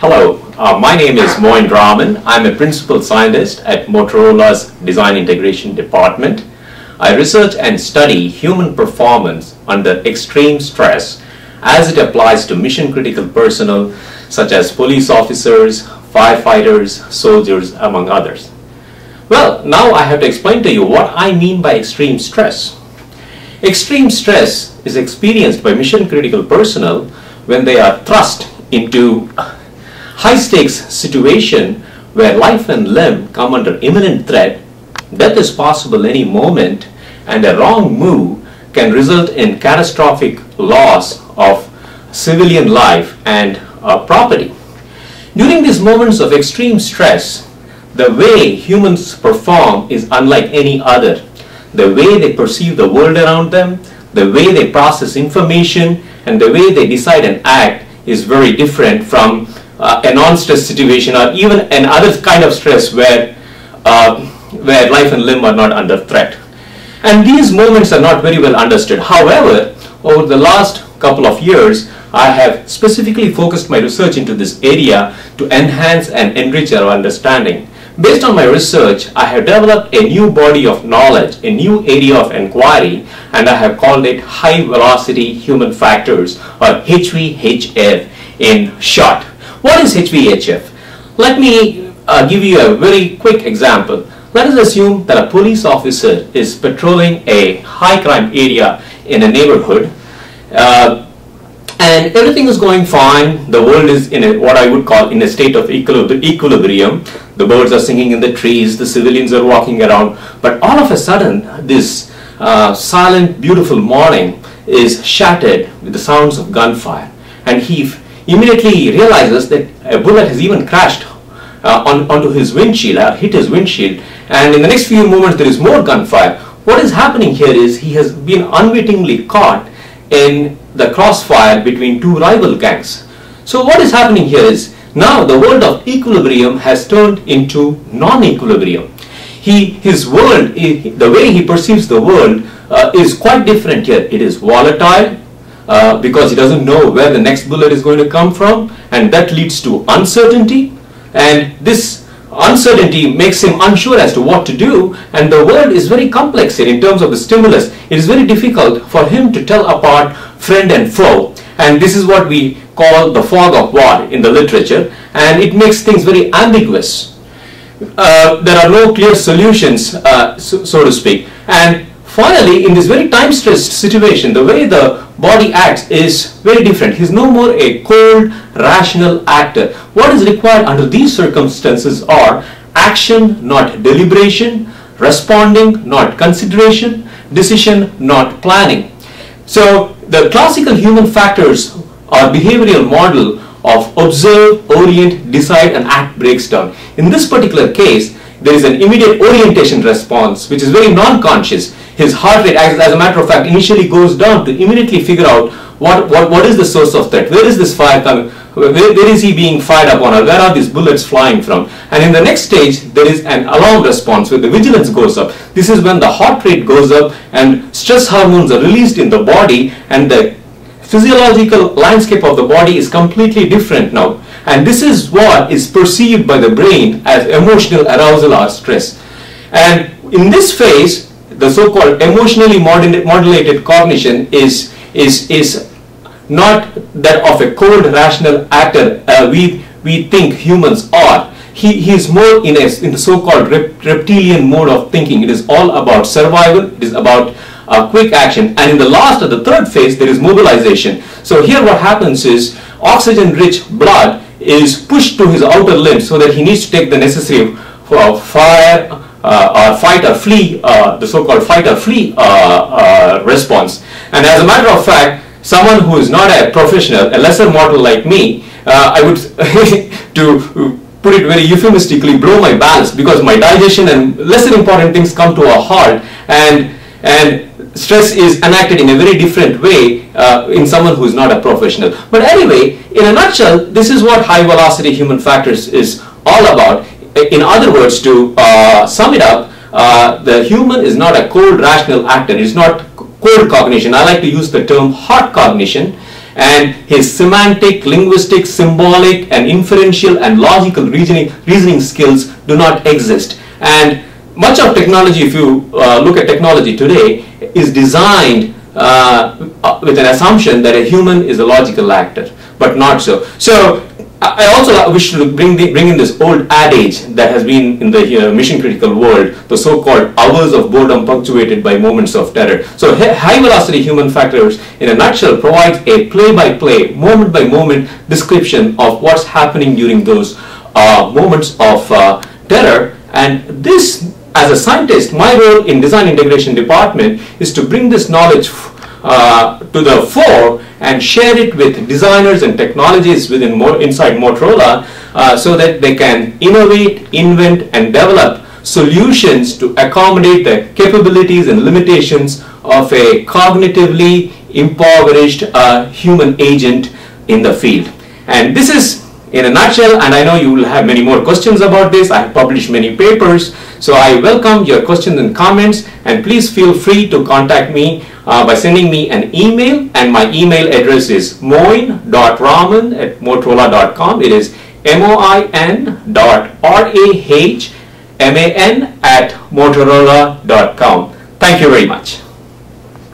Hello, my name is Moin Raman. I'm a principal scientist at Motorola's Design Integration Department. I research and study human performance under extreme stress as it applies to mission-critical personnel such as police officers, firefighters, soldiers, among others. Well, now I have to explain to you what I mean by extreme stress. Extreme stress is experienced by mission-critical personnel when they are thrust into high-stakes situation where life and limb come under imminent threat. Death is possible any moment, and a wrong move can result in catastrophic loss of civilian life and property. During these moments of extreme stress, the way humans perform is unlike any other. The way they perceive the world around them, the way they process information, and the way they decide and act is very different from a non-stress situation or even another kind of stress where life and limb are not under threat. And these moments are not very well understood. However, over the last couple of years, I have specifically focused my research into this area to enhance and enrich our understanding. Based on my research, I have developed a new body of knowledge, a new area of inquiry, and I have called it high velocity human factors, or HVHF in short. What is HVHF? Let me give you a very quick example. Let us assume that a police officer is patrolling a high crime area in a neighborhood, and everything is going fine. The world is in what I would call in a state of equilibrium. The birds are singing in the trees, the civilians are walking around, but all of a sudden this silent, beautiful morning is shattered with the sounds of gunfire, and he immediately realizes that a bullet has even crashed onto his windshield, or hit his windshield, and in the next few moments there is more gunfire. What is happening here is he has been unwittingly caught in the crossfire between two rival gangs. So what is happening here is now the world of equilibrium has turned into non-equilibrium. His world, the way he perceives the world is quite different here. It is volatile because he doesn't know where the next bullet is going to come from, and that leads to uncertainty, and this uncertainty makes him unsure as to what to do, and the world is very complex here in terms of the stimulus. It is very difficult for him to tell apart friend and foe, and this is what we call the fog of war in the literature, and it makes things very ambiguous. There are no clear solutions, so to speak. And finally, in this very time-stressed situation, the way the body acts is very different. He's no more a cold, rational actor. What is required under these circumstances are action, not deliberation, responding, not consideration, decision, not planning. So the classical human factors or behavioral model of observe, orient, decide, and act breaks down. In this particular case, there is an immediate orientation response which is very non-conscious. His heart rate, as a matter of fact, initially goes down to immediately figure out what is the source of threat, where is this fire coming, where is he being fired upon, or where are these bullets flying from. And in the next stage, there is an alarm response where the vigilance goes up. This is when the heart rate goes up and stress hormones are released in the body, and the physiological landscape of the body is completely different now. And this is what is perceived by the brain as emotional arousal or stress. And in this phase, the so-called emotionally modulated cognition is not that of a cold, rational actor we think humans are. He is more in the so-called reptilian mode of thinking. It is all about survival. It is about quick action. And in the last or the third phase, there is mobilization. So here what happens is oxygen-rich blood is pushed to his outer limbs so that he needs to take the necessary fire, or fight or flee, the so-called fight or flee response. And as a matter of fact, someone who is not a professional, a lesser mortal like me, I would, to put it very euphemistically, blow my balance, because my digestion and lesser important things come to a halt, and stress is enacted in a very different way in someone who is not a professional. But anyway, in a nutshell, this is what high velocity human factors is all about. In other words, to sum it up, the human is not a cold, rational actor. It is not cold cognition. I like to use the term hot cognition. and his semantic, linguistic, symbolic, and inferential and logical reasoning skills do not exist. And much of technology, if you look at technology today, is designed with an assumption that a human is a logical actor, but not so. So I also wish to bring in this old adage that has been in the mission critical world, the so-called hours of boredom punctuated by moments of terror. So high velocity human factors in a nutshell provides a play-by-play, moment-by-moment description of what's happening during those moments of terror. And this, as a scientist, my role in design integration department is to bring this knowledge to the fore and share it with designers and technologists inside Motorola so that they can innovate, invent, and develop solutions to accommodate the capabilities and limitations of a cognitively impoverished human agent in the field. And this is in a nutshell, and I know you will have many more questions about this. I have published many papers, so I welcome your questions and comments, and please feel free to contact me by sending me an email, and my email address is moin.raman@motorola.com. It is moin.rahman@motorola.com. Thank you very much.